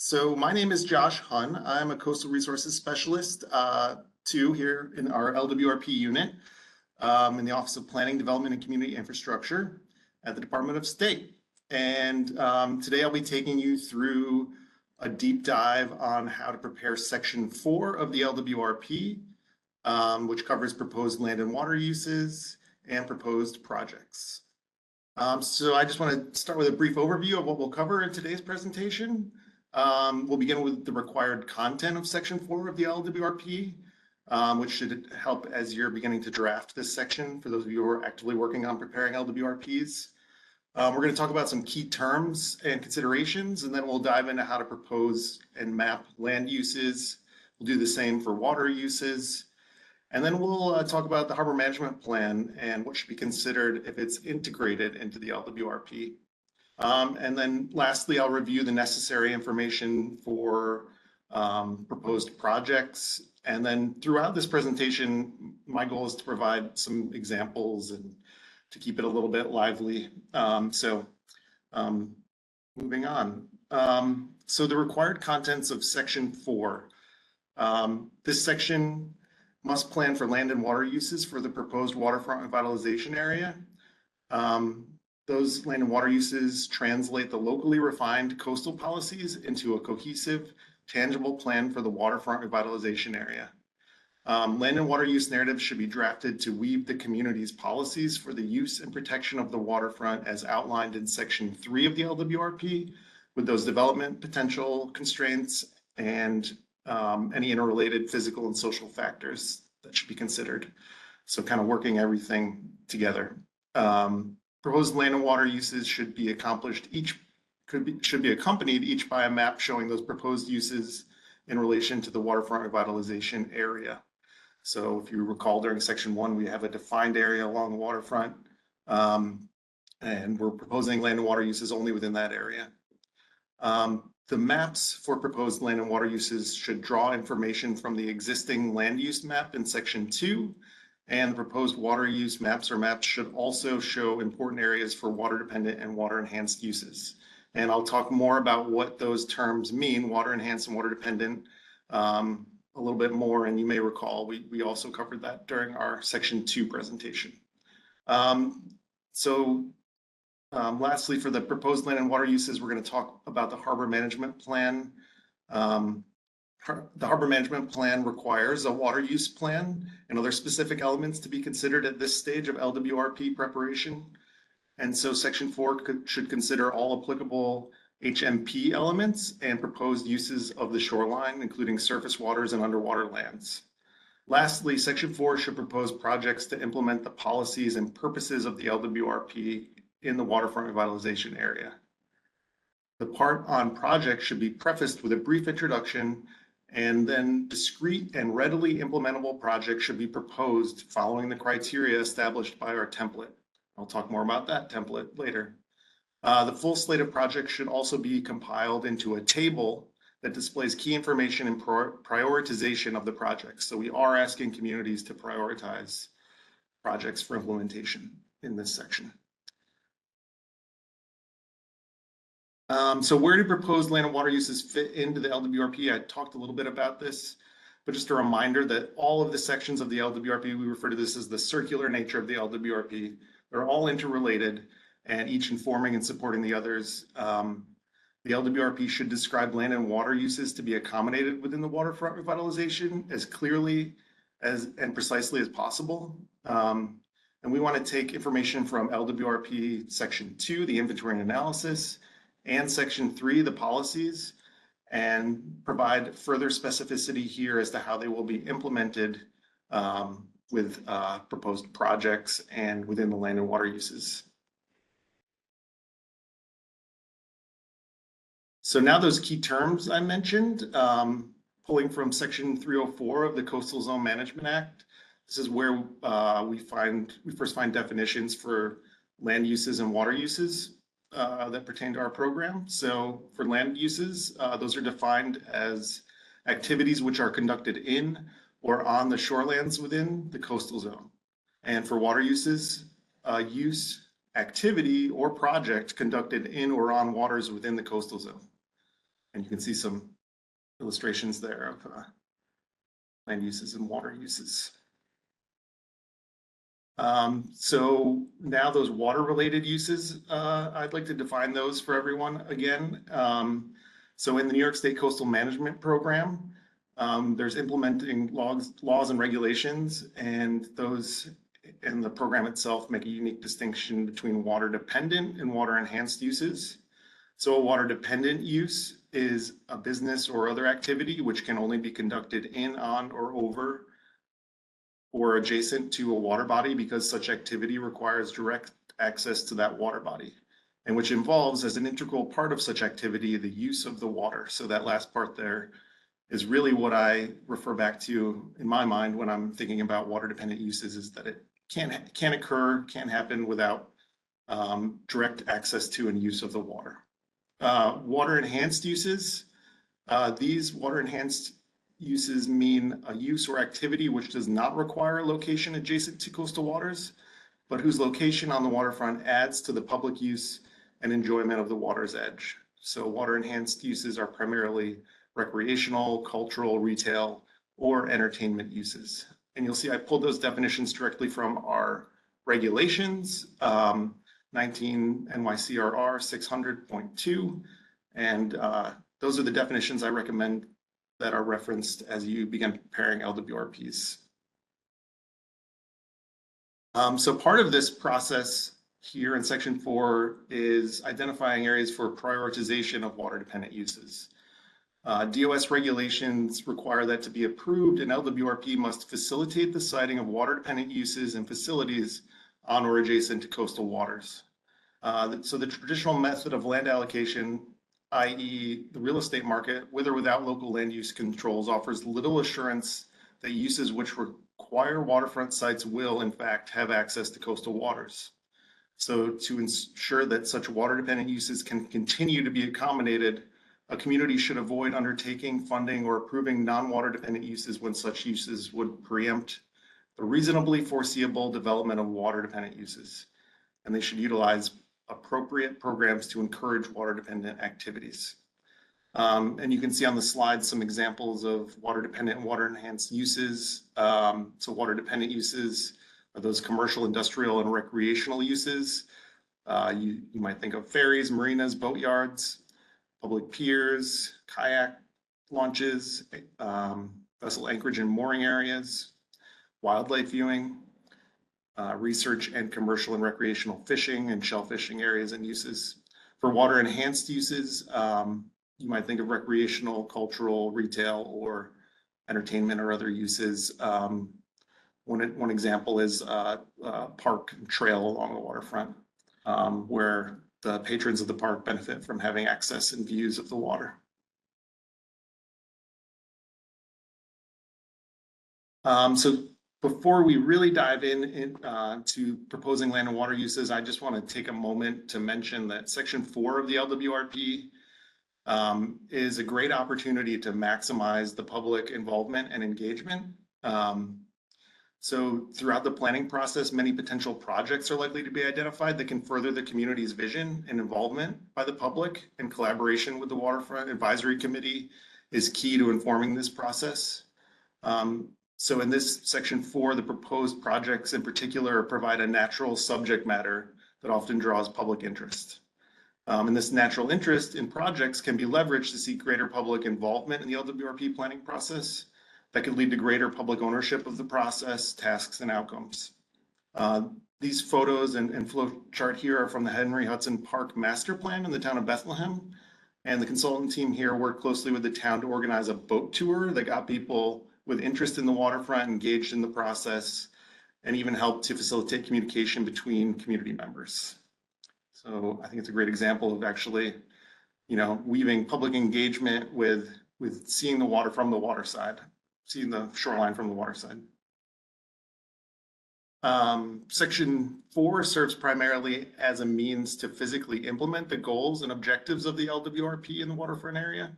So my name is Josh Hunn. I'm a coastal resources specialist too here in our LWRP unit in the Office of Planning, Development, and Community Infrastructure at the Department of State. And today I'll be taking you through a deep dive on how to prepare Section 4 of the LWRP, which covers proposed land and water uses and proposed projects. So I just want to start with a brief overview of what we'll cover in today's presentation. We'll begin with the required content of Section 4 of the LWRP, which should help as you're beginning to draft this section for those of you who are actively working on preparing LWRPs. We're going to talk about some key terms and considerations, and then we'll dive into how to propose and map land uses. We'll do the same for water uses. And then we'll talk about the harbor management plan and what should be considered if it's integrated into the LWRP. And then lastly, I'll review the necessary information for proposed projects. And then throughout this presentation, my goal is to provide some examples and to keep it a little bit lively. Moving on. So the required contents of Section 4. This section must plan for land and water uses for the proposed waterfront revitalization area. Those land and water uses translate the locally refined coastal policies into a cohesive, tangible plan for the waterfront revitalization area. Land and water use narratives should be drafted to weave the community's policies for the use and protection of the waterfront as outlined in Section 3 of the LWRP, with those development potential constraints and any interrelated physical and social factors that should be considered. So kind of working everything together. Proposed land and water uses should be accomplished should be accompanied each by a map showing those proposed uses in relation to the waterfront revitalization area. So if you recall, during Section 1, we have a defined area along the waterfront, and we're proposing land and water uses only within that area. The maps for proposed land and water uses should draw information from the existing land use map in Section 2, and the proposed water use maps or maps should also show important areas for water dependent and water enhanced uses. And I'll talk more about what those terms mean, water enhanced and water dependent, a little bit more. And you may recall, we also covered that during our Section 2 presentation. Lastly, for the proposed land and water uses, we're going to talk about the harbor management plan. The harbor management plan requires a water use plan and other specific elements to be considered at this stage of LWRP preparation. And so Section 4 should consider all applicable HMP elements and proposed uses of the shoreline, including surface waters and underwater lands. Lastly, Section 4 should propose projects to implement the policies and purposes of the LWRP in the waterfront revitalization area. The part on projects should be prefaced with a brief introduction, and then discrete and readily implementable projects should be proposed following the criteria established by our template. I'll talk more about that template later. The full slate of projects should also be compiled into a table that displays key information and prioritization of the projects. So we are asking communities to prioritize projects for implementation in this section. So where do proposed land and water uses fit into the LWRP? I talked a little bit about this, but just a reminder that all of the sections of the LWRP, we refer to this as the circular nature of the LWRP. They're all interrelated and each informing and supporting the others. The LWRP should describe land and water uses to be accommodated within the waterfront revitalization as clearly and precisely as possible. And we want to take information from LWRP Section 2, the inventory and analysis, and Section 3, the policies, and provide further specificity here as to how they will be implemented with proposed projects and within the land and water uses. So now those key terms I mentioned, pulling from Section 304 of the Coastal Zone Management Act, this is where we first find definitions for land uses and water uses that pertain to our program. So for land uses, those are defined as activities which are conducted in or on the shorelands within the coastal zone. And for water uses, use, activity, or project conducted in or on waters within the coastal zone. And you can see some illustrations there of land uses and water uses. So now those water-related uses, I'd like to define those for everyone again. So in the New York State Coastal Management Program, there's implementing laws and regulations, and those in the program itself make a unique distinction between water-dependent and water-enhanced uses. So a water-dependent use is a business or other activity which can only be conducted in, on, or over or adjacent to a water body because such activity requires direct access to that water body, and which involves as an integral part of such activity the use of the water. So that last part there is really what I refer back to in my mind when I'm thinking about water dependent uses, is that it can't happen without direct access to and use of the water. Water enhanced uses. These water enhanced uses mean a use or activity which does not require a location adjacent to coastal waters, but whose location on the waterfront adds to the public use and enjoyment of the water's edge. So water enhanced uses are primarily recreational, cultural, retail, or entertainment uses. And you'll see I pulled those definitions directly from our regulations, 19 NYCRR 600.2. And those are the definitions I recommend that are referenced as you begin preparing LWRPs. So part of this process here in section 4 is identifying areas for prioritization of water dependent uses. DOS regulations require that to be approved, and LWRP must facilitate the siting of water dependent uses and facilities on or adjacent to coastal waters. So the traditional method of land allocation, i.e. the real estate market, with or without local land use controls, offers little assurance that uses which require waterfront sites will in fact have access to coastal waters. So to ensure that such water dependent uses can continue to be accommodated, a community should avoid undertaking, funding, or approving non-water dependent uses when such uses would preempt the reasonably foreseeable development of water dependent uses. And they should utilize appropriate programs to encourage water dependent activities. And you can see on the slide some examples of water dependent and water enhanced uses. So water dependent uses are those commercial, industrial, and recreational uses. You might think of ferries, marinas, boatyards, public piers, kayak launches, vessel anchorage and mooring areas, wildlife viewing, research and commercial and recreational fishing and shellfishing areas and uses. For water enhanced uses, you might think of recreational, cultural, retail, or entertainment or other uses. One example is a park and trail along the waterfront, where the patrons of the park benefit from having access and views of the water. So before we really dive in to proposing land and water uses, I just want to take a moment to mention that Section 4 of the LWRP is a great opportunity to maximize the public involvement and engagement. So throughout the planning process, many potential projects are likely to be identified that can further the community's vision, and involvement by the public and collaboration with the Waterfront Advisory Committee is key to informing this process. So in this section 4, the proposed projects in particular provide a natural subject matter that often draws public interest. And this natural interest in projects can be leveraged to seek greater public involvement in the LWRP planning process that could lead to greater public ownership of the process, tasks, and outcomes. These photos and flow chart here are from the Henry Hudson Park Master Plan in the town of Bethlehem. And the consultant team here worked closely with the town to organize a boat tour that got people with interest in the waterfront engaged in the process, and even helped to facilitate communication between community members. So I think it's a great example of actually, weaving public engagement with seeing the water from the water side, seeing the shoreline from the water side. Section 4 serves primarily as a means to physically implement the goals and objectives of the LWRP in the waterfront area.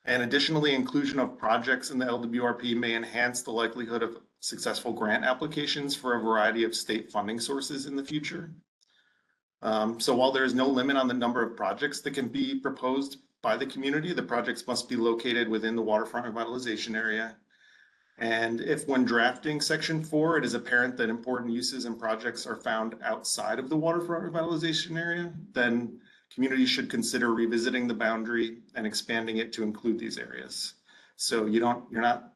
And additionally, inclusion of projects in the LWRP may enhance the likelihood of successful grant applications for a variety of state funding sources in the future. So while there is no limit on the number of projects that can be proposed by the community. The projects must be located within the waterfront revitalization area. And if when drafting section 4, it is apparent that important uses and projects are found outside of the waterfront revitalization area, then communities should consider revisiting the boundary and expanding it to include these areas. So you're not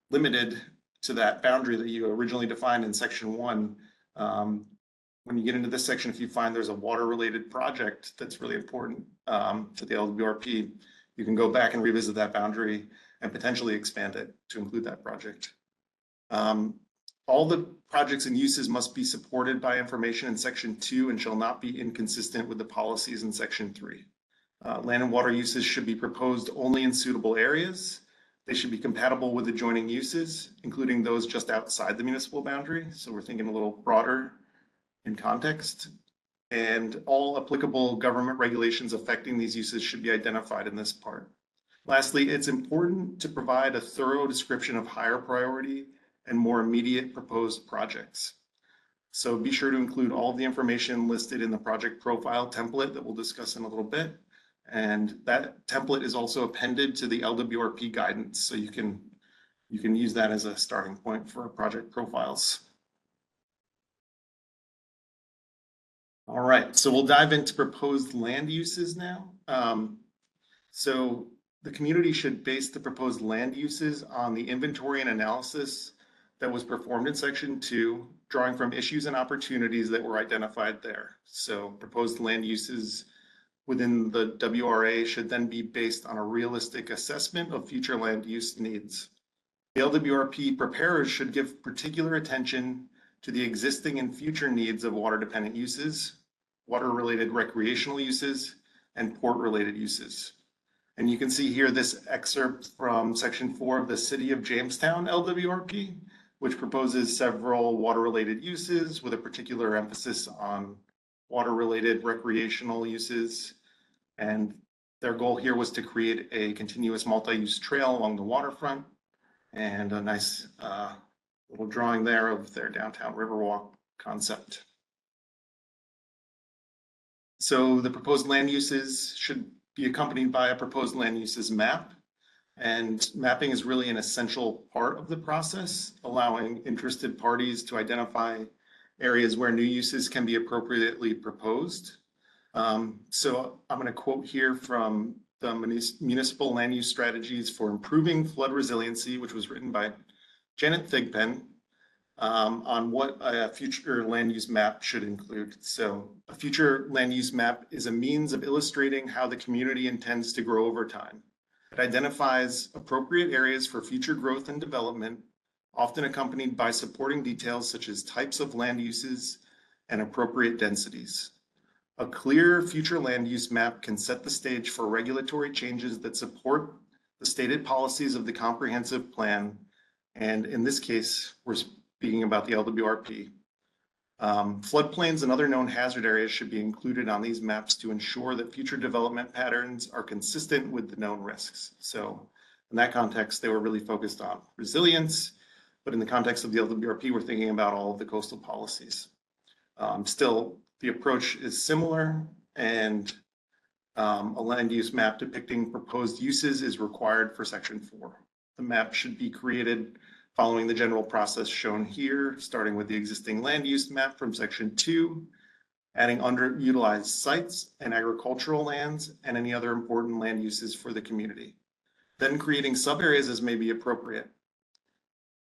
limited to that boundary that you originally defined in section 1. When you get into this section, if you find there's a water-related project that's really important to the LWRP, you can go back and revisit that boundary and potentially expand it to include that project. All the projects and uses must be supported by information in section 2 and shall not be inconsistent with the policies in section 3. Land and water uses should be proposed only in suitable areas. They should be compatible with adjoining uses, including those just outside the municipal boundary. So we're thinking a little broader in context. And all applicable government regulations affecting these uses should be identified in this part. Lastly, it's important to provide a thorough description of higher priority and more immediate proposed projects. So be sure to include all of the information listed in the project profile template that we'll discuss in a little bit. And that template is also appended to the LWRP guidance. So you can use that as a starting point for project profiles. All right, so we'll dive into proposed land uses now. So the community should base the proposed land uses on the inventory and analysis that was performed in section 2, drawing from issues and opportunities that were identified there. So proposed land uses within the WRA should then be based on a realistic assessment of future land use needs. The LWRP preparers should give particular attention to the existing and future needs of water-dependent uses, water-related recreational uses, and port-related uses. And you can see here this excerpt from section 4 of the City of Jamestown LWRP, which proposes several water-related uses with a particular emphasis on water-related recreational uses. And their goal here was to create a continuous multi-use trail along the waterfront, and a nice little drawing there of their downtown Riverwalk concept. So the proposed land uses should be accompanied by a proposed land uses map. And mapping is really an essential part of the process, allowing interested parties to identify areas where new uses can be appropriately proposed. So I'm going to quote here from the Municipal Land Use Strategies for Improving Flood Resiliency, which was written by Janet Thigpen, on what a future land use map should include. So a future land use map is a means of illustrating how the community intends to grow over time. It identifies appropriate areas for future growth and development, often accompanied by supporting details such as types of land uses and appropriate densities. A clear future land use map can set the stage for regulatory changes that support the stated policies of the comprehensive plan. And in this case, we're speaking about the LWRP. Floodplains and other known hazard areas should be included on these maps to ensure that future development patterns are consistent with the known risks. So in that context, they were really focused on resilience, but in the context of the LWRP, we're thinking about all of the coastal policies. Still, the approach is similar, and a land use map depicting proposed uses is required for section 4. The map should be created following the general process shown here, starting with the existing land use map from section 2, adding underutilized sites and agricultural lands and any other important land uses for the community. Then creating sub-areas as may be appropriate.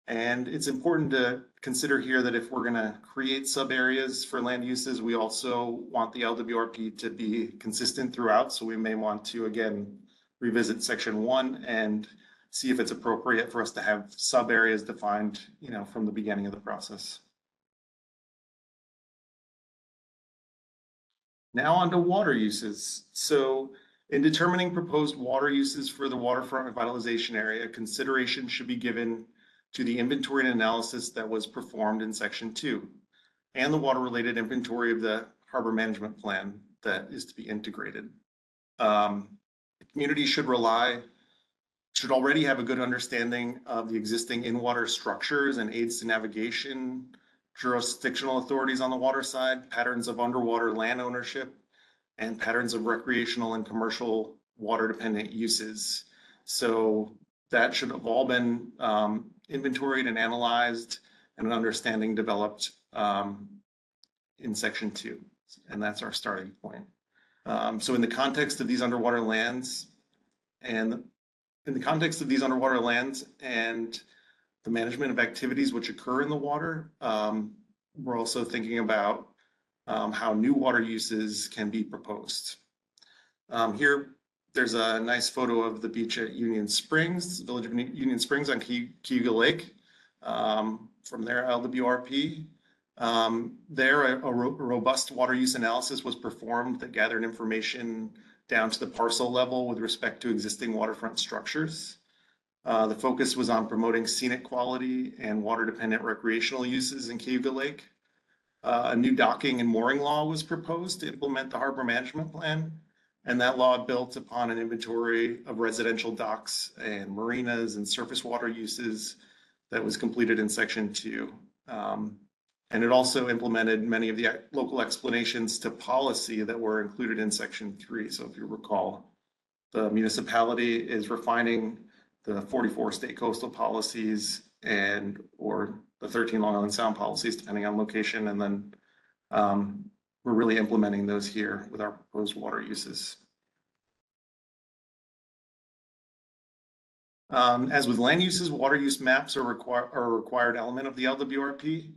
And it's important to consider here that if we're going to create sub-areas for land uses, we also want the LWRP to be consistent throughout. So we may want to, again, revisit section 1 and see if it's appropriate for us to have sub-areas defined, from the beginning of the process. Now on to water uses. So in determining proposed water uses for the waterfront revitalization area, consideration should be given to the inventory and analysis that was performed in section 2 and the water-related inventory of the harbor management plan that is to be integrated. The community should already have a good understanding of the existing in-water structures and aids to navigation, jurisdictional authorities on the water side, patterns of underwater land ownership, and patterns of recreational and commercial water-dependent uses. So that should have all been inventoried and analyzed and an understanding developed in section 2. And that's our starting point. So in the context of these underwater lands and the management of activities which occur in the water, we're also thinking about how new water uses can be proposed. Here, there's a nice photo of the beach at Union Springs, village of Union Springs on Cayuga Lake, from their LWRP. There, a robust water use analysis was performed that gathered information down to the parcel level with respect to existing waterfront structures. The focus was on promoting scenic quality and water-dependent recreational uses in Cayuga Lake. A new docking and mooring law was proposed to implement the harbor management plan, and that law built upon an inventory of residential docks and marinas and surface water uses that was completed in section 2. And it also implemented many of the local explanations to policy that were included in section 3. So if you recall, the municipality is refining the 44 state coastal policies or the 13 Long Island Sound policies, depending on location. And then we're really implementing those here with our proposed water uses. As with land uses, water use maps are a required element of the LWRP.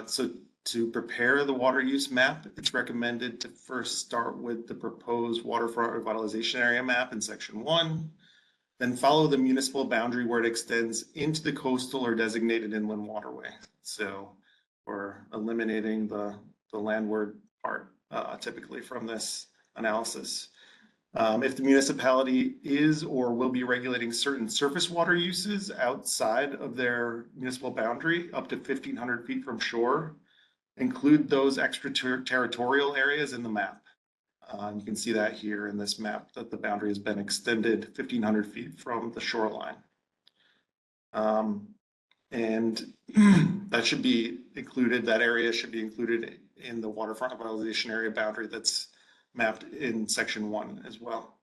So to prepare the water use map, it's recommended to first start with the proposed waterfront revitalization area map in section 1, then follow the municipal boundary where it extends into the coastal or designated inland waterway. So we're eliminating the landward part typically from this analysis. If the municipality is or will be regulating certain surface water uses outside of their municipal boundary up to 1,500 feet from shore, include those extraterritorial areas in the map. You can see that here in this map that the boundary has been extended 1,500 feet from the shoreline. And that should be included, that area should be included in the waterfront revitalization area boundary that's mapped in section 1 as well.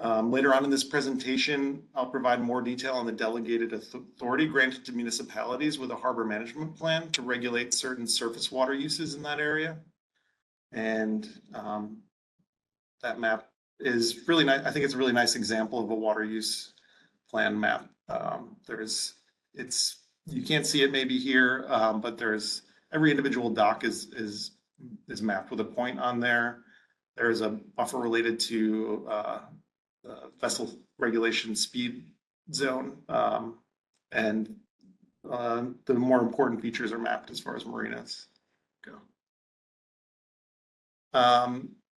Later on in this presentation, I'll provide more detail on the delegated authority granted to municipalities with a harbor management plan to regulate certain surface water uses in that area. And that map is really nice. I think it's a really nice example of a water use plan map. You can't see it maybe here, but there's every individual dock is mapped with a point on there. There's a buffer related to vessel regulation speed zone, and the more important features are mapped as far as marinas go.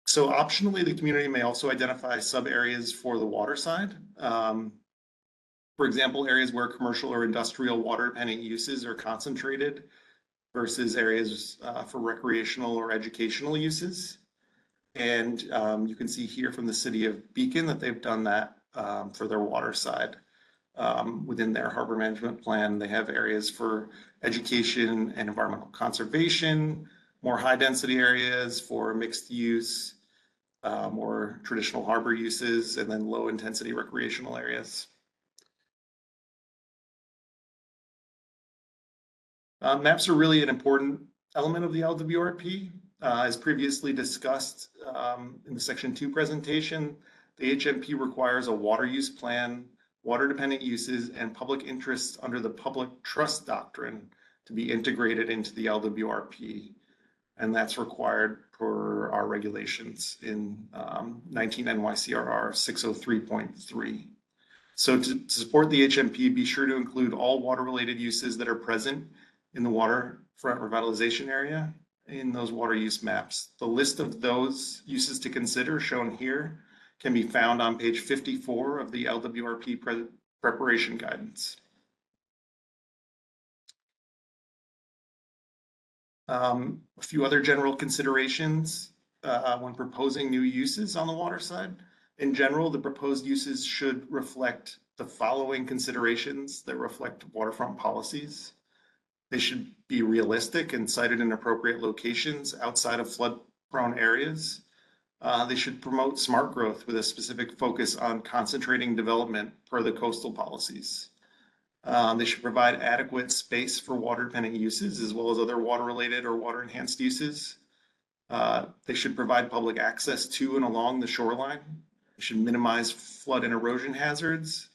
So optionally, the community may also identify sub areas for the water side. For example, areas where commercial or industrial water dependent uses are concentrated versus areas for recreational or educational uses. And you can see here from the city of Beacon that they've done that for their water side. Within their harbor management plan, they have areas for education and environmental conservation, more high density areas for mixed use, more traditional harbor uses, and then low intensity recreational areas. Maps are really an important element of the LWRP. As previously discussed in the section 2 presentation, the HMP requires a water use plan, water dependent uses, and public interests under the public trust doctrine to be integrated into the LWRP. And that's required per our regulations in 19 NYCRR 603.3. So to support the HMP, be sure to include all water related uses that are present in the waterfront revitalization area in those water use maps. The list of those uses to consider shown here can be found on page 54 of the LWRP preparation guidance. A few other general considerations when proposing new uses on the water side. In general, the proposed uses should reflect the following considerations that reflect waterfront policies. They should be realistic and sited in appropriate locations outside of flood-prone areas. They should promote smart growth with a specific focus on concentrating development per the coastal policies. They should provide adequate space for water-dependent uses as well as other water-related or water-enhanced uses. They should provide public access to and along the shoreline. They should minimize flood and erosion hazards.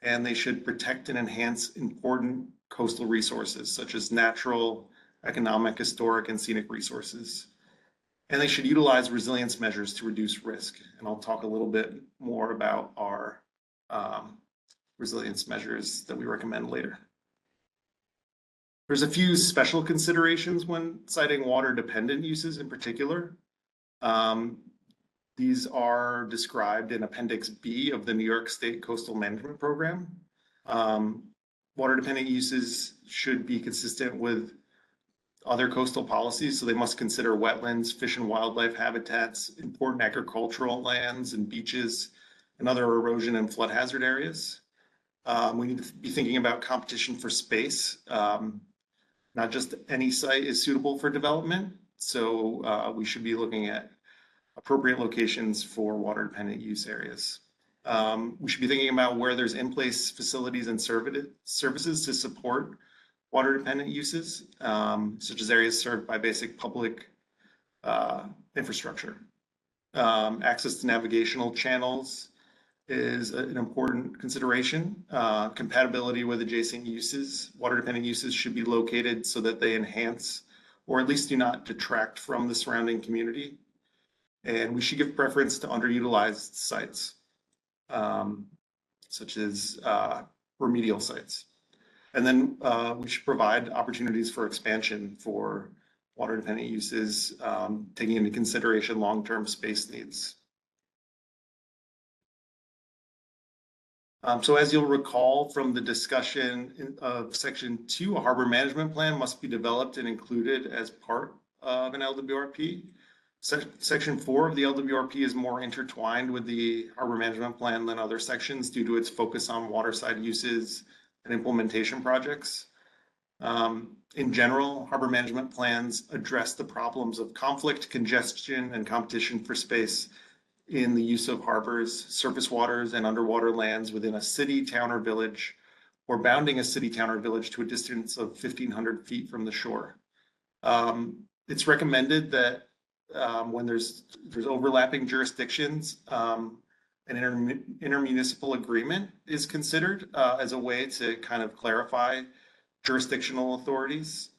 And they should protect and enhance important coastal resources such as natural, economic, historic, and scenic resources. And they should utilize resilience measures to reduce risk. And I'll talk a little bit more about our resilience measures that we recommend later. There's a few special considerations when citing water-dependent uses in particular. These are described in Appendix B of the New York State Coastal Management Program. Water-dependent uses should be consistent with other coastal policies, so they must consider wetlands, fish and wildlife habitats, important agricultural lands and beaches, and other erosion and flood hazard areas. We need to be thinking about competition for space. Not just any site is suitable for development, so we should be looking at appropriate locations for water-dependent use areas. We should be thinking about where there's in-place facilities and services to support water-dependent uses, such as areas served by basic public infrastructure. Access to navigational channels is an important consideration. Compatibility with adjacent uses. Water-dependent uses should be located so that they enhance or at least do not detract from the surrounding community. And we should give preference to underutilized sites, such as remedial sites. And then we should provide opportunities for expansion for water-dependent uses, taking into consideration long-term space needs. So as you'll recall from the discussion of Section 2, a harbor management plan must be developed and included as part of an LWRP. Section 4 of the LWRP is more intertwined with the harbor management plan than other sections due to its focus on waterside uses and implementation projects. In general, harbor management plans address the problems of conflict, congestion, and competition for space in the use of harbors, surface waters, and underwater lands within a city, town, or village, or bounding a city, town, or village to a distance of 1,500 feet from the shore. It's recommended that when there's overlapping jurisdictions, an intermunicipal agreement is considered as a way to kind of clarify jurisdictional authorities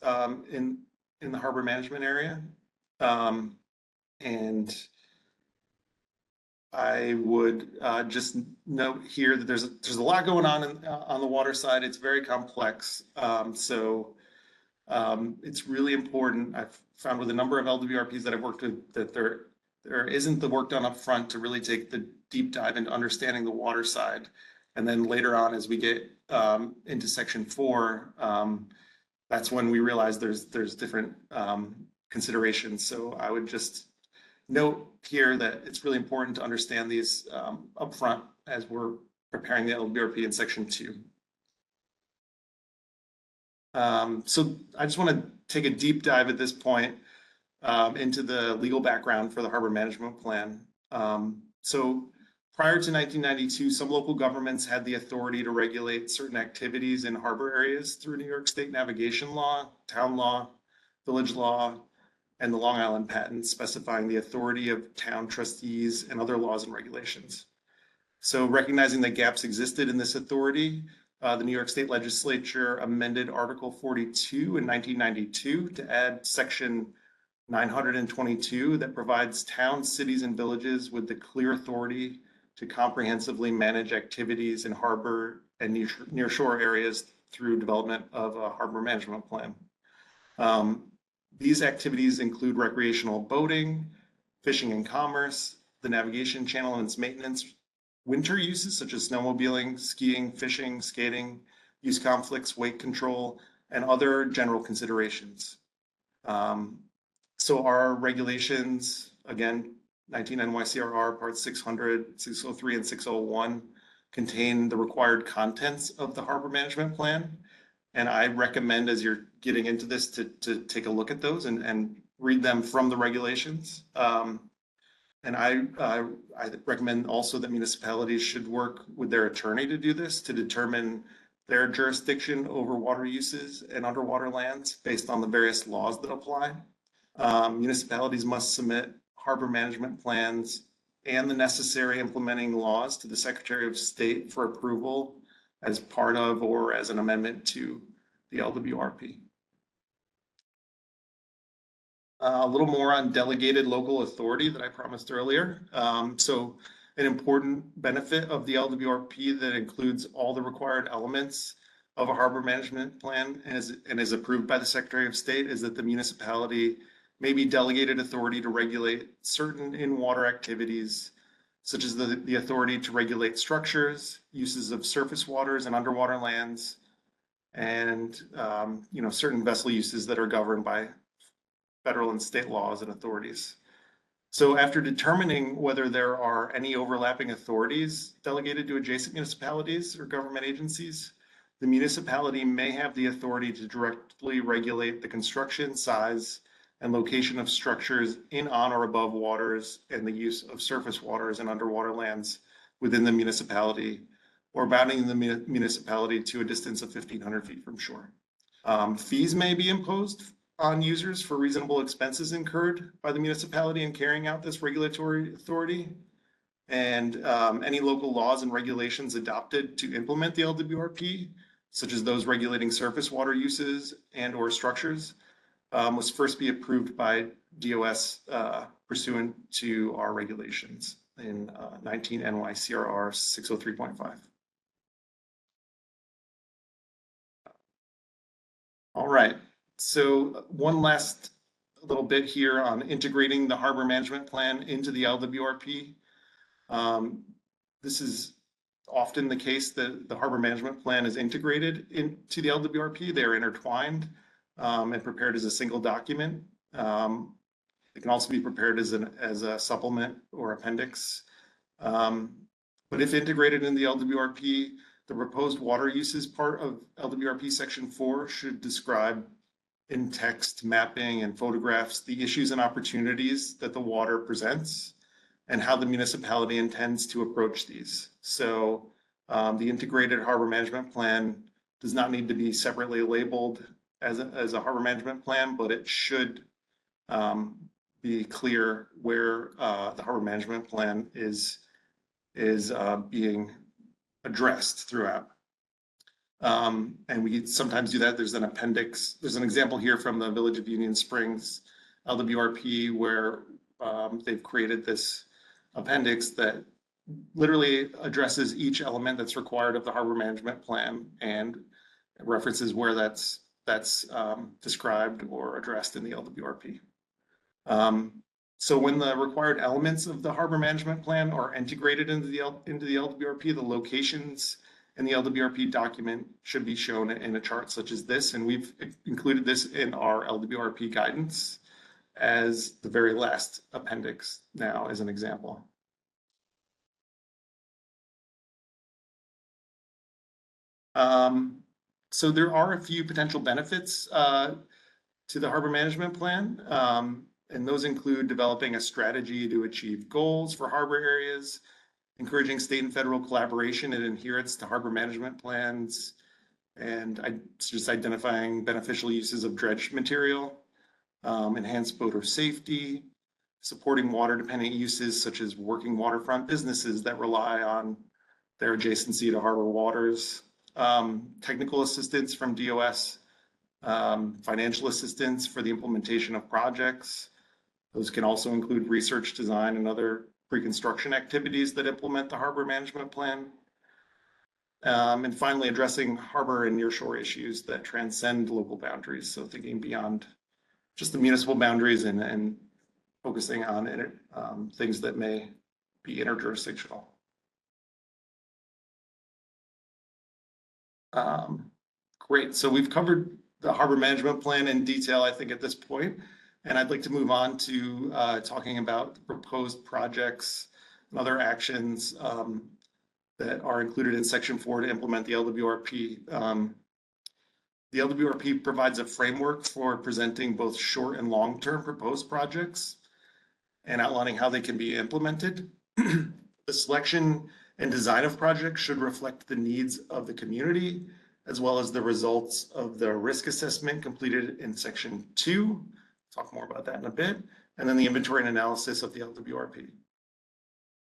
in the harbor management area. And I would just note here that there's a lot going on the water side. It's very complex. So it's really important. I've found with a number of LWRPs that I've worked with that there isn't the work done up front to really take the deep dive into understanding the water side. And then later on, as we get into Section 4, that's when we realize there's different considerations. So I would just note here that it's really important to understand these up front as we're preparing the LWRP in Section 2. So I just want to take a deep dive at this point into the legal background for the harbor management plan. So prior to 1992, some local governments had the authority to regulate certain activities in harbor areas through New York State navigation law, town law, village law, and the Long Island Patent, specifying the authority of town trustees and other laws and regulations. So recognizing that gaps existed in this authority, the New York State Legislature amended Article 42 in 1992 to add Section 922 that provides towns, cities, and villages with the clear authority to comprehensively manage activities in harbor and nearshore areas through development of a harbor management plan. These activities include recreational boating, fishing and commerce, the navigation channel and its maintenance, winter uses such as snowmobiling, skiing, fishing, skating, use conflicts, weight control, and other general considerations. So our regulations, again, 19 NYCRR Part 600, 603, and 601 contain the required contents of the harbor management plan. And I recommend as you're getting into this to take a look at those and read them from the regulations. And And I recommend also that municipalities should work with their attorney to do this, to determine their jurisdiction over water uses and underwater lands based on the various laws that apply. Municipalities must submit harbor management plans and the necessary implementing laws to the Secretary of State for approval as part of or as an amendment to the LWRP. A little more on delegated local authority that I promised earlier. So an important benefit of the LWRP that includes all the required elements of a harbor management plan and is approved by the Secretary of State is that the municipality may be delegated authority to regulate certain in-water activities, such as the authority to regulate structures, uses of surface waters and underwater lands, and certain vessel uses that are governed by federal and state laws and authorities. So after determining whether there are any overlapping authorities delegated to adjacent municipalities or government agencies, the municipality may have the authority to directly regulate the construction, size, and location of structures in, on, or above waters and the use of surface waters and underwater lands within the municipality or bounding the municipality to a distance of 1,500 feet from shore. Fees may be imposed on users for reasonable expenses incurred by the municipality in carrying out this regulatory authority. And any local laws and regulations adopted to implement the LWRP, such as those regulating surface water uses and or structures, must first be approved by DOS pursuant to our regulations in 19 NYCRR 603.5. All right. So one last little bit here on integrating the harbor management plan into the LWRP. This is often the case that the harbor management plan is integrated into the LWRP. They are intertwined and prepared as a single document. It can also be prepared as a supplement or appendix. But if integrated in the LWRP, the proposed water uses part of LWRP Section 4 should describe in text, mapping, and photographs the issues and opportunities that the water presents and how the municipality intends to approach these. So the integrated harbor management plan does not need to be separately labeled as a harbor management plan, but it should be clear where the harbor management plan is being addressed throughout. And we sometimes do that. There's an appendix. There's an example here from the Village of Union Springs LWRP where they've created this appendix that literally addresses each element that's required of the harbor management plan and references where that's described or addressed in the LWRP. So when the required elements of the harbor management plan are integrated into the LWRP, the locations in the LWRP document should be shown in a chart such as this, and we've included this in our LWRP guidance as the very last appendix now as an example. So there are a few potential benefits to the harbor management plan, and those include developing a strategy to achieve goals for harbor areas, encouraging state and federal collaboration and adherence to harbor management plans, and just identifying beneficial uses of dredged material, enhanced boater safety, supporting water-dependent uses such as working waterfront businesses that rely on their adjacency to harbor waters, technical assistance from DOS, financial assistance for the implementation of projects. Those can also include research, design, and other pre-construction activities that implement the harbor management plan. And finally, addressing harbor and nearshore issues that transcend local boundaries. So thinking beyond just the municipal boundaries and focusing on things that may be interjurisdictional. Great, so we've covered the harbor management plan in detail, I think, at this point. And I'd like to move on to talking about the proposed projects and other actions that are included in Section 4 to implement the LWRP. The LWRP provides a framework for presenting both short and long-term proposed projects. and outlining how they can be implemented. The selection and design of projects should reflect the needs of the community, as well as the results of the risk assessment completed in section 2. Talk more about that in a bit. And then the inventory and analysis of the LWRP.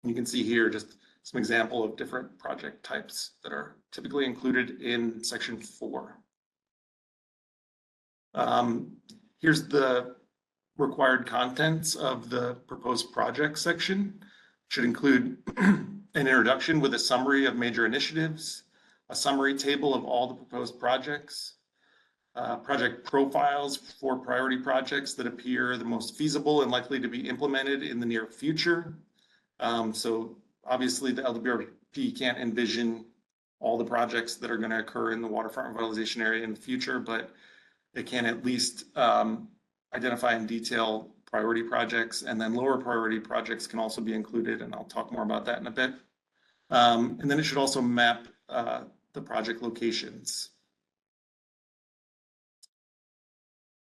You can see here just some example of different project types that are typically included in section 4. Here's the required contents of the proposed project section. Should include an introduction with a summary of major initiatives, a summary table of all the proposed projects, project profiles for priority projects that appear the most feasible and likely to be implemented in the near future. So obviously the LWRP can't envision all the projects that are going to occur in the waterfront revitalization area in the future, but it can at least identify in detail priority projects, and then lower priority projects can also be included, and I'll talk more about that in a bit. And then it should also map the project locations.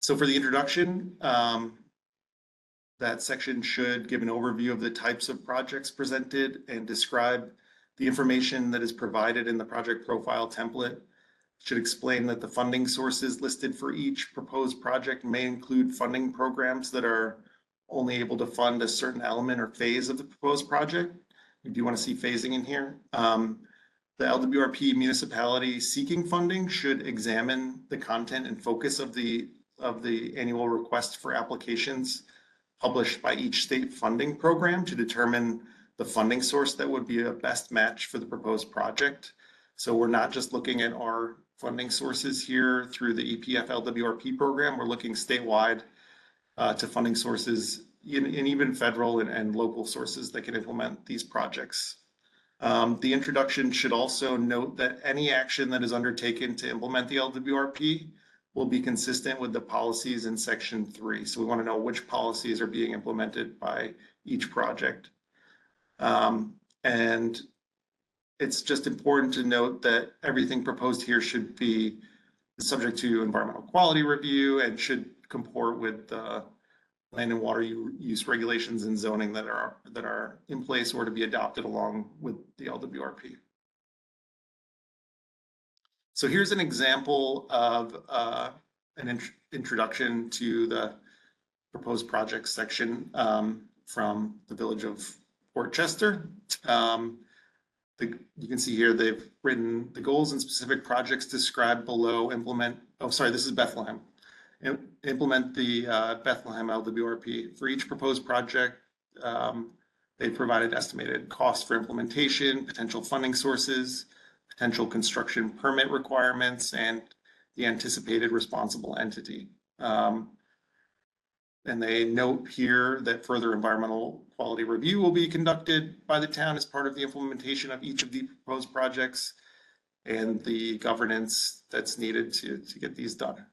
So for the introduction, that section should give an overview of the types of projects presented and describe the information that is provided in the project profile template. Should explain that the funding sources listed for each proposed project may include funding programs that are only able to fund a certain element or phase of the proposed project. We do want to see phasing in here. The LWRP municipality seeking funding should examine the content and focus of the annual request for applications published by each state funding program to determine the funding source that would be a best match for the proposed project. So we're not just looking at our funding sources here through the EPF LWRP program. We're looking statewide to funding sources and even federal and local sources that can implement these projects. The introduction should also note that any action that is undertaken to implement the LWRP will be consistent with the policies in section 3. So we want to know which policies are being implemented by each project. And it's just important to note that everything proposed here should be subject to environmental quality review and should comport with the land and water use regulations and zoning that are in place or to be adopted along with the LWRP. So here's an example of an introduction to the proposed project section from the village of Port Chester. You can see here they've written the goals and specific projects described below. This is Bethlehem. Implement the Bethlehem LWRP. For each proposed project, they've provided estimated costs for implementation, potential funding sources, potential construction permit requirements, and the anticipated responsible entity. And they note here that further environmental quality review will be conducted by the town as part of the implementation of each of the proposed projects and the governance that's needed to get these done.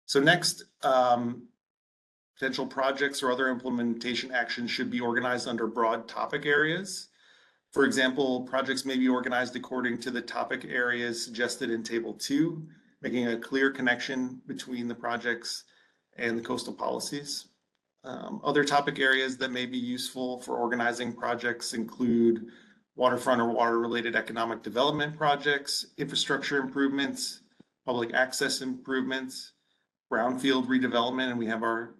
So next, potential projects or other implementation actions should be organized under broad topic areas. For example, projects may be organized according to the topic areas suggested in Table 2, making a clear connection between the projects and the coastal policies. Other topic areas that may be useful for organizing projects include waterfront or water-related economic development projects, infrastructure improvements, public access improvements, brownfield redevelopment, and we have our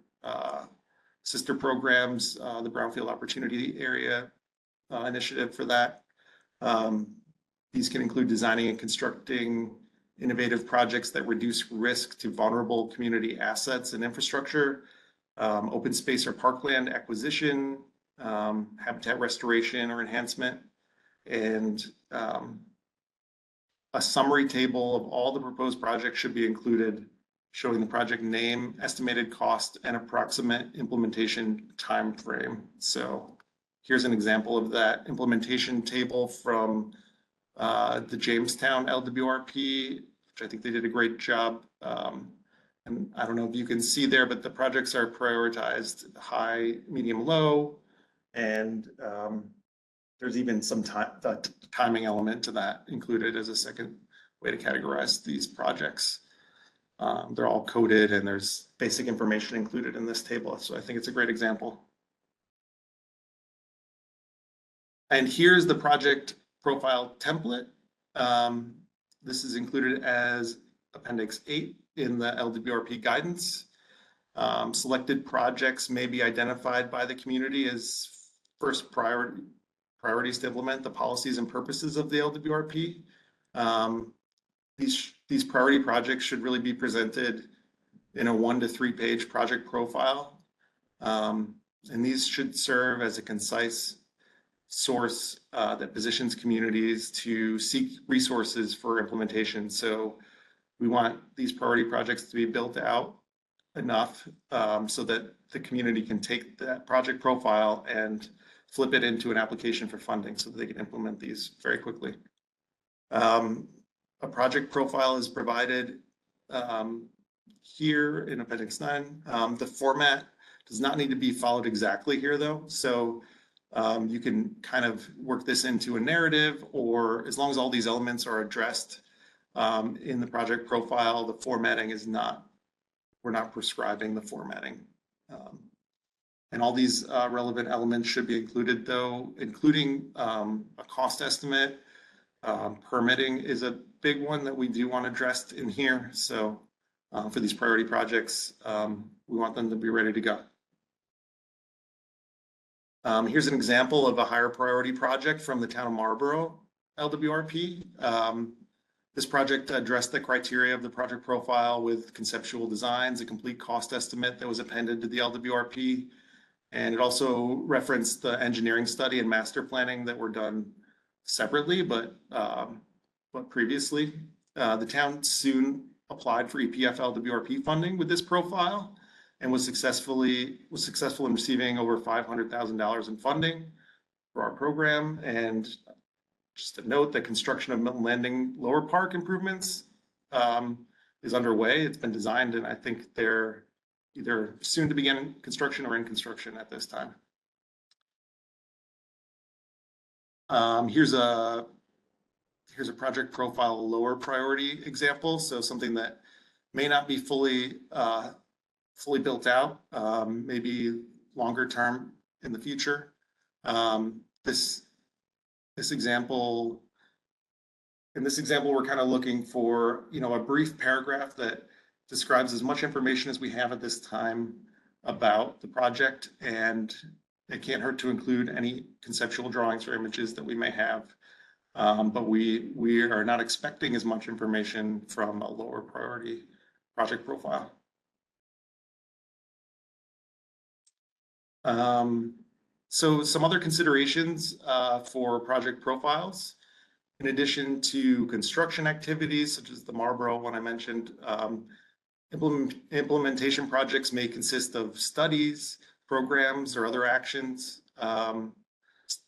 sister programs, the Brownfield Opportunity Area initiative for that. These can include designing and constructing innovative projects that reduce risk to vulnerable community assets and infrastructure, open space or parkland acquisition, habitat restoration or enhancement, and a summary table of all the proposed projects should be included, showing the project name, estimated cost, and approximate implementation time frame. So here's an example of that implementation table from the Jamestown LWRP, which I think they did a great job. And I don't know if you can see there, but the projects are prioritized high, medium, low, and there's even some timing element to that included as a second way to categorize these projects. They're all coded and there's basic information included in this table. So I think it's a great example. And here's the project profile template. This is included as Appendix 8 in the LWRP guidance. Selected projects may be identified by the community as first priorities to implement the policies and purposes of the LWRP. These priority projects should really be presented in a 1 to 3 page project profile. And these should serve as a concise source that positions communities to seek resources for implementation. So we want these priority projects to be built out enough so that the community can take that project profile and flip it into an application for funding so that they can implement these very quickly. A project profile is provided here in Appendix 9. The format does not need to be followed exactly here though. So you can kind of work this into a narrative, or as long as all these elements are addressed in the project profile, the formatting is not, we're not prescribing the formatting. And all these relevant elements should be included though, including a cost estimate. Permitting is a big one that we do want addressed in here. So for these priority projects, we want them to be ready to go. Here's an example of a higher priority project from the town of Marlborough LWRP. This project addressed the criteria of the project profile with conceptual designs, a complete cost estimate that was appended to the LWRP. And it also referenced the engineering study and master planning that were done separately, but previously. The town soon applied for EPF LWRP funding with this profile and was successful in receiving over $500,000 in funding for our program. And just to note, the construction of Milton Landing Lower Park improvements is underway. It's been designed, and I think they're either soon to begin construction or in construction at this time. Here's a project profile lower priority example. So something that may not be fully built out, maybe longer term in the future. In this example, we're kind of looking for, a brief paragraph that describes as much information as we have at this time about the project, and it can't hurt to include any conceptual drawings or images that we may have. But we are not expecting as much information from a lower priority project profile. So some other considerations for project profiles, in addition to construction activities, such as the Marlborough one I mentioned, implementation projects may consist of studies, programs, or other actions.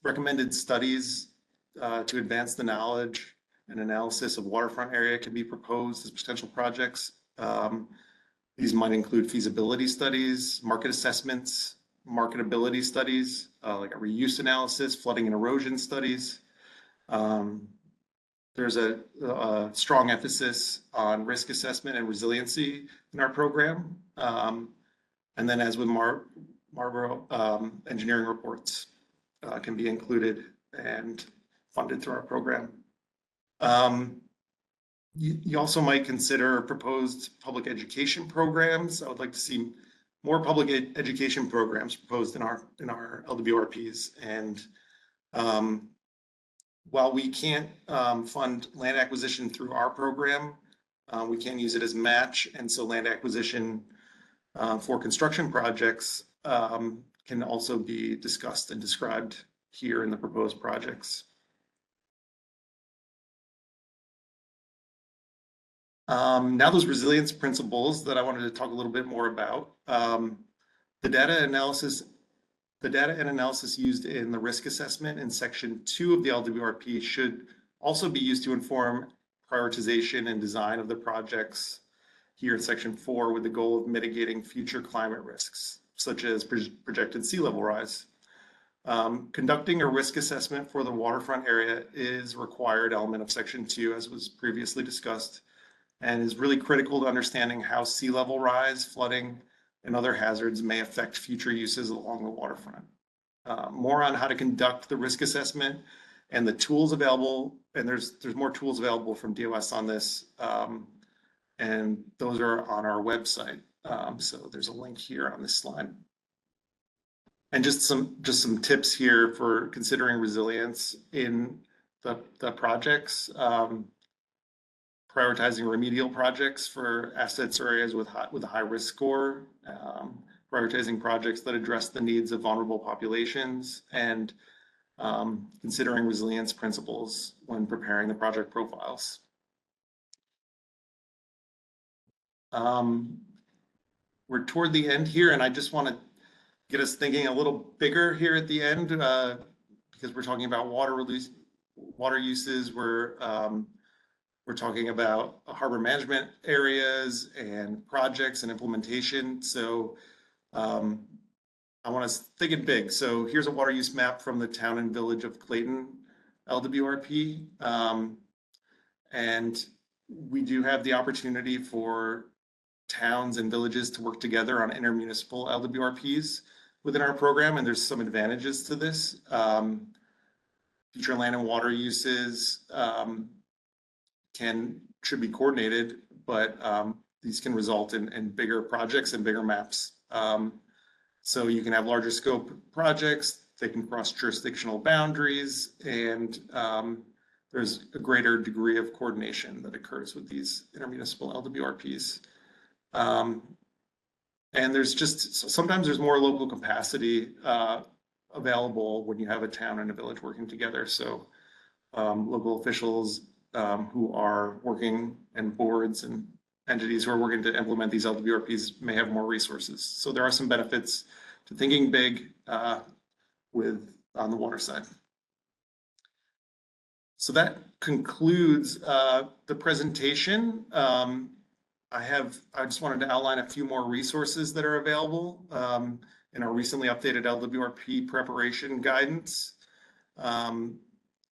Recommended studies to advance the knowledge and analysis of waterfront area can be proposed as potential projects. These might include feasibility studies, market assessments, marketability studies, like a reuse analysis, flooding and erosion studies. There's a strong emphasis on risk assessment and resiliency in our program. And then as with Marlborough, engineering reports can be included and funded through our program. You also might consider proposed public education programs. I would like to see more public education programs proposed in our LWRPs. And while we can't fund land acquisition through our program, we can use it as match. And so land acquisition for construction projects can also be discussed and described here in the proposed projects. Now those resilience principles that I wanted to talk a little bit more about. The data and analysis used in the risk assessment in section 2 of the LWRP should also be used to inform prioritization and design of the projects here in section 4 with the goal of mitigating future climate risks, such as projected sea level rise. Conducting a risk assessment for the waterfront area is a required element of section 2, as was previously discussed. and is really critical to understanding how sea level rise, flooding, and other hazards may affect future uses along the waterfront. More on how to conduct the risk assessment and the tools available, and there's more tools available from DOS on this, and those are on our website. So there's a link here on this slide. And just some tips here for considering resilience in the projects. Prioritizing remedial projects for assets or areas with a high risk score, prioritizing projects that address the needs of vulnerable populations, and considering resilience principles when preparing the project profiles. We're toward the end here, and I just want to get us thinking a little bigger here at the end, because we're talking about water uses. We're talking about harbor management areas and projects and implementation. So I want us thinking big. So here's a water use map from the town and village of Clayton, LWRP. And we do have the opportunity for towns and villages to work together on intermunicipal LWRPs within our program, and there's some advantages to this. Future land and water uses should be coordinated, but these can result in bigger projects and bigger maps. So you can have larger scope projects, they can cross jurisdictional boundaries, and there's a greater degree of coordination that occurs with these intermunicipal LWRPs. And there's sometimes there's more local capacity available when you have a town and a village working together. So local officials who are working, and boards and entities who are working to implement these LWRPs may have more resources. So there are some benefits to thinking big on the water side. So that concludes the presentation. I just wanted to outline a few more resources that are available in our recently updated LWRP preparation guidance.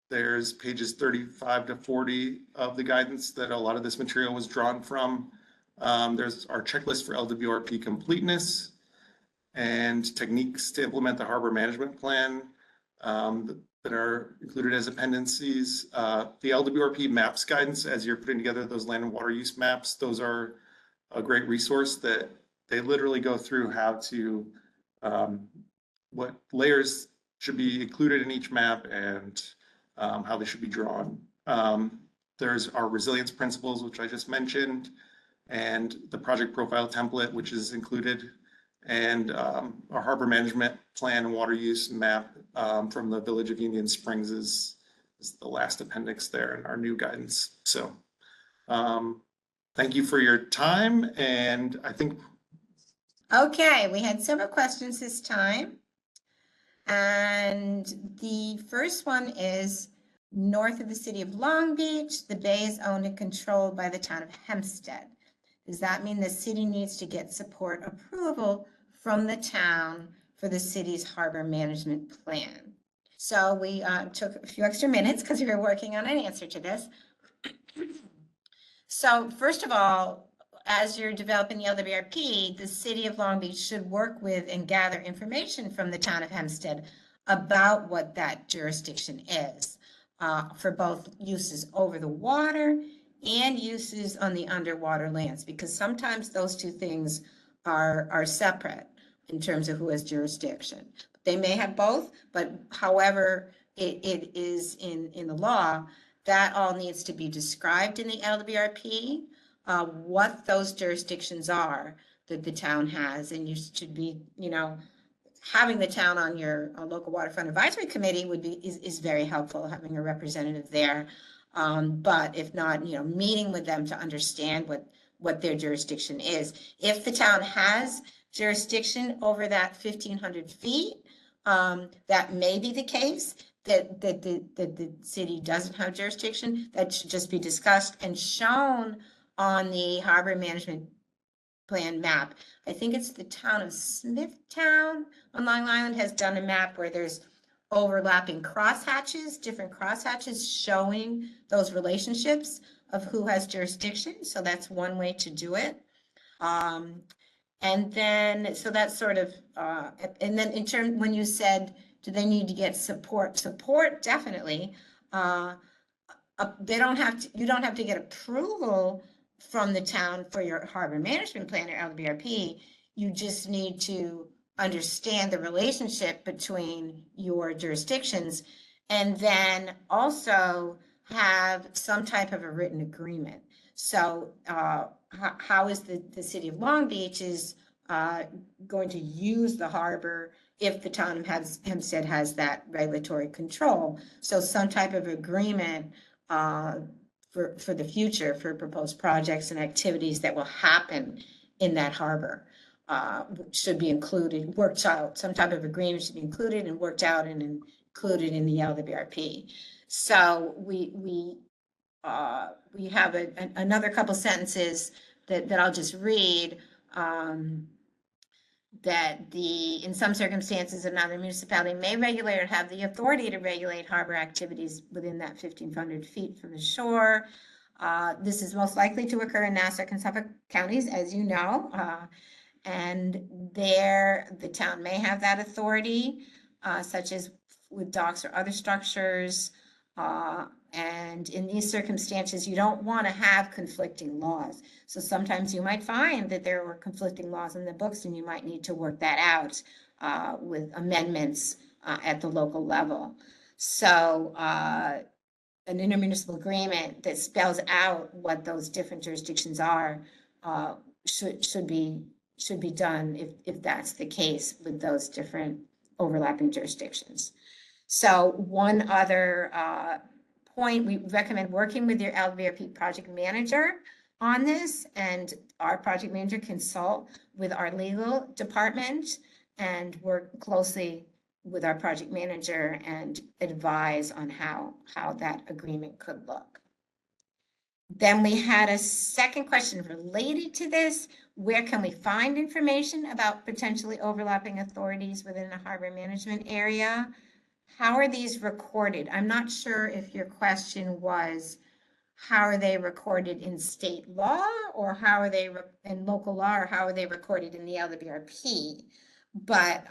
There's pages 35 to 40 of the guidance that a lot of this material was drawn from. There's our checklist for LWRP completeness and techniques to implement the harbor management plan that are included as appendices. The LWRP maps guidance, as you're putting together those land and water use maps, those are a great resource that they literally go through how to, what layers should be included in each map and how they should be drawn. There's our resilience principles, which I just mentioned, and the project profile template, which is included, and our harbor management plan and water use map from the Village of Union Springs is the last appendix there in our new guidance. So thank you for your time, and I think. Okay, we had several questions this time. And the first one is, north of the city of Long Beach, the bay is owned and controlled by the town of Hempstead. Does that mean the city needs to get support approval from the town for the city's harbor management plan? So we took a few extra minutes because we were working on an answer to this. So first of all, as you're developing the LWRP, the city of Long Beach should work with and gather information from the town of Hempstead about what that jurisdiction is for both uses over the water and uses on the underwater lands, because sometimes those two things are separate in terms of who has jurisdiction. They may have both, but however it is in the law, that all needs to be described in the LWRP. What those jurisdictions are that the town has, and you should be, having the town on your local waterfront advisory committee is very helpful, having a representative there. But if not, meeting with them to understand what their jurisdiction is. If the town has jurisdiction over that 1,500 feet, that may be the case. That the city doesn't have jurisdiction. That should just be discussed and shown on the harbor management plan map. I think it's the town of Smithtown on Long Island has done a map where there's overlapping crosshatches, different crosshatches showing those relationships of who has jurisdiction. So that's one way to do it. And then, so that's sort of, and then in terms, when you said, do they need to get support? Support, definitely. They don't have to, you don't have to get approval from the town for your harbor management plan or LWRP. You just need to understand the relationship between your jurisdictions and then also have some type of a written agreement. So how is the city of Long Beach is going to use the harbor if the town of Hempstead has that regulatory control? So some type of agreement for the future, for proposed projects and activities that will happen in that harbor should be included, worked out, some type of agreement should be included and worked out and included in the LWRP. So we have another couple sentences that I'll just read. That in some circumstances, another municipality may regulate or have the authority to regulate harbor activities within that 1,500 feet from the shore. This is most likely to occur in Nassau and Suffolk counties, as you know. And there, the town may have that authority, such as with docks or other structures. And in these circumstances, you don't want to have conflicting laws. So sometimes you might find that there were conflicting laws in the books and you might need to work that out with amendments at the local level. So an intermunicipal agreement that spells out what those different jurisdictions are should be done if that's the case with those different overlapping jurisdictions. So one other point, we recommend working with your LWRP project manager on this, and our project manager consult with our legal department and work closely with our project manager and advise on how that agreement could look. Then we had a second question related to this. Where can we find information about potentially overlapping authorities within the harbor management area? How are these recorded? I'm not sure if your question was, how are they recorded in state law, or how are they in local law, or how are they recorded in the LWRP? But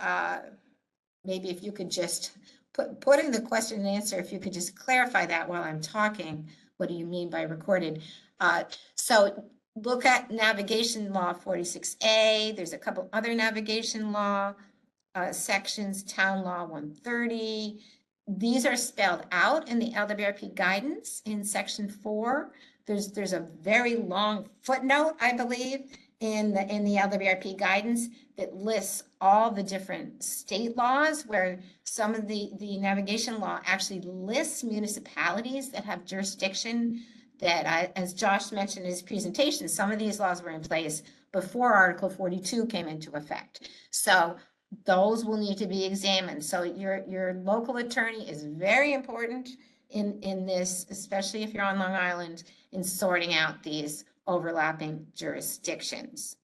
maybe if you could just put in the question and answer, if you could just clarify that while I'm talking, what do you mean by recorded? So look at navigation law 46A. There's a couple other navigation law sections, town law 130. These are spelled out in the LWRP guidance in section 4. There's a very long footnote, I believe, in the LWRP guidance that lists all the different state laws, where some of the navigation law actually lists municipalities that have jurisdiction that, as Josh mentioned in his presentation, some of these laws were in place before Article 42 came into effect. So those will need to be examined. So your local attorney is very important in this, especially if you're on Long Island, in sorting out these overlapping jurisdictions.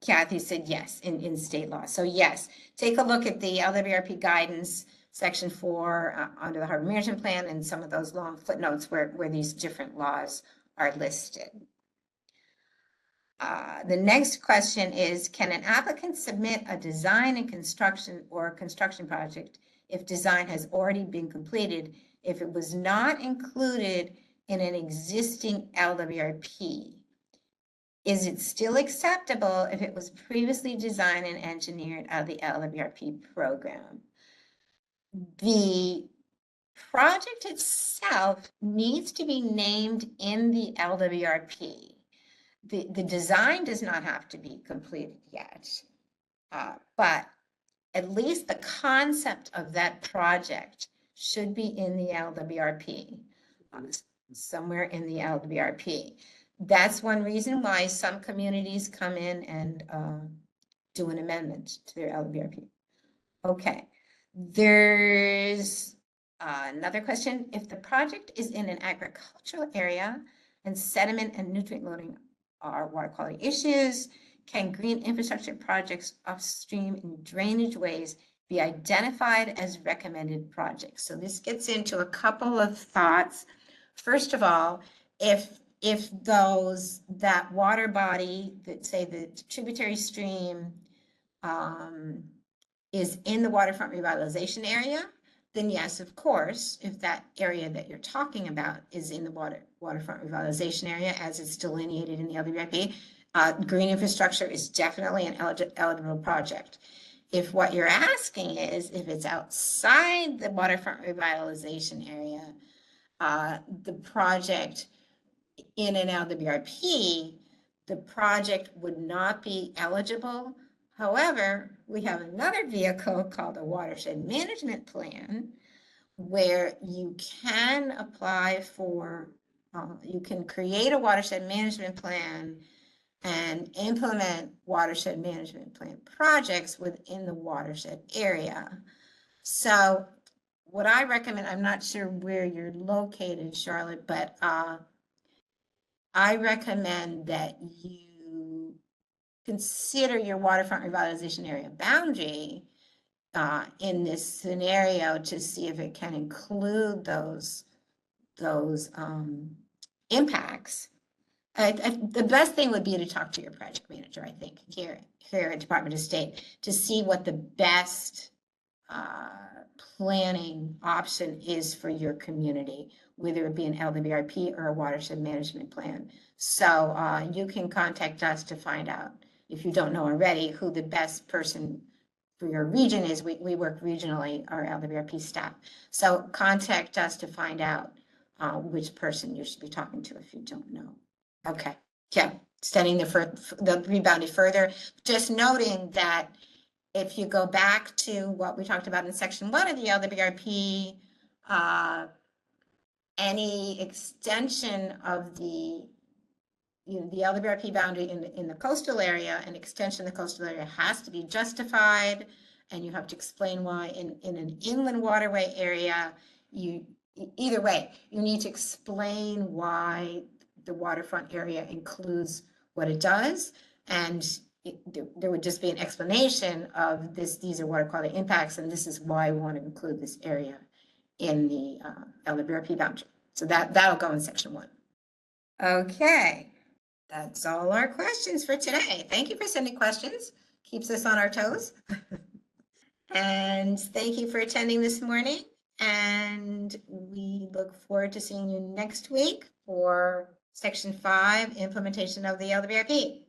Kathy said yes, in state law. So yes, take a look at the LWRP guidance, section 4 under the harbor management plan, and some of those long footnotes where these different laws are listed. The next question is, can an applicant submit a design and construction or construction project if design has already been completed, if it was not included in an existing LWRP? Is it still acceptable if it was previously designed and engineered out of the LWRP program? The project itself needs to be named in the LWRP. The design does not have to be completed yet, but at least the concept of that project should be in the LWRP, somewhere in the LWRP. That's one reason why some communities come in and do an amendment to their LWRP. Okay, there's another question. If the project is in an agricultural area and sediment and nutrient loading are water quality issues, can green infrastructure projects upstream in drainage ways be identified as recommended projects? So this gets into a couple of thoughts. first of all, if that water body, that say the tributary stream, is in the waterfront revitalization area, then yes, of course, if that area that you're talking about is in the waterfront revitalization area as it's delineated in the LWRP, green infrastructure is definitely an eligible project. If what you're asking is if it's outside the waterfront revitalization area, the project in an LWRP, the project would not be eligible. However, we have another vehicle called a watershed management plan where you can apply for, you can create a watershed management plan and implement watershed management plan projects within the watershed area. So what I recommend, I'm not sure where you're located, Charlotte, but I recommend that you consider your waterfront revitalization area boundary in this scenario to see if it can include those impacts. The best thing would be to talk to your project manager, I think, here at Department of State, to see what the best planning option is for your community, whether it be an LWRP or a watershed management plan. So you can contact us to find out, if you don't know already, who the best person for your region is. We work regionally, our LWRP staff. So contact us to find out which person you should be talking to if you don't know. Okay, yeah, studying the rebounded further, just noting that if you go back to what we talked about in section 1 of the LWRP, any extension of the LWRP boundary in the coastal area, an extension of the coastal area has to be justified, and you have to explain why. In an inland waterway area, either way, you need to explain why the waterfront area includes what it does, and there would just be an explanation of these are water quality impacts, and this is why we want to include this area in the LWRP boundary. So that'll go in section 1. Okay, that's all our questions for today. Thank you for sending questions. Keeps us on our toes. And thank you for attending this morning. And we look forward to seeing you next week for section 5, implementation of the LWRP.